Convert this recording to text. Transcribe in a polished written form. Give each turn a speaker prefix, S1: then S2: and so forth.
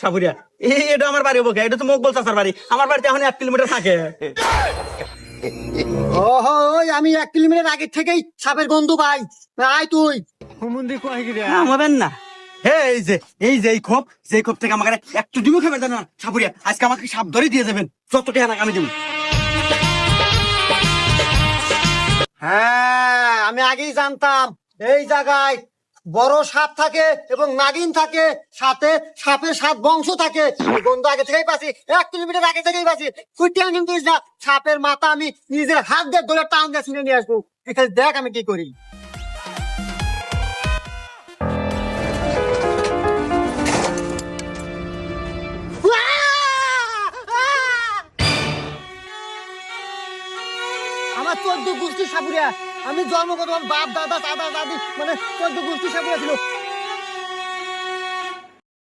S1: সাপুরিয়া এটা আমার বাড়ি বকে, এটা তো মকবল চাচার বাড়ি। আমার বাড়িতে এখন 1 কিলোমিটার থাকে।
S2: ওহো, ওই আমি 1 কিলোমিটার আগে থেকেই সাপের গন্ধ পাই। আয় তুই
S1: আমাবেন না। এই যে এই খোপ, যে খোপ থেকে আমাকে একটু ডিমও খাবেন না সাপুরিয়া। আজকে আমাকে সাপ ধরে দিয়ে যাবেন, যত টাকা আমি দেবো।
S2: হ্যাঁ, আমি আগেই জানতাম এই জায়গায় বড় সাপ থাকে এবং নাগিন থাকে, সাথে সাপের 7 বংশ থাকে। এই গন্ধ আগে থেকেই পাচ্ছি, 1 কিলোমিটার আগে থেকেই পাচ্ছি। তুই টেনশন করিস না, সাপের মাথা আমি নিজের হাত দিয়ে ধরে টান দিয়ে ছিঁড়ে নিয়ে আসবো। এখানে দেখ আমি কি করি। আমার 14 গোষ্ঠী সাপুরিয়া। আমি জন্মগত বাপ দাদা দাদা দাদি মানে 14 গোষ্ঠী সাপুরিয়া ছিল।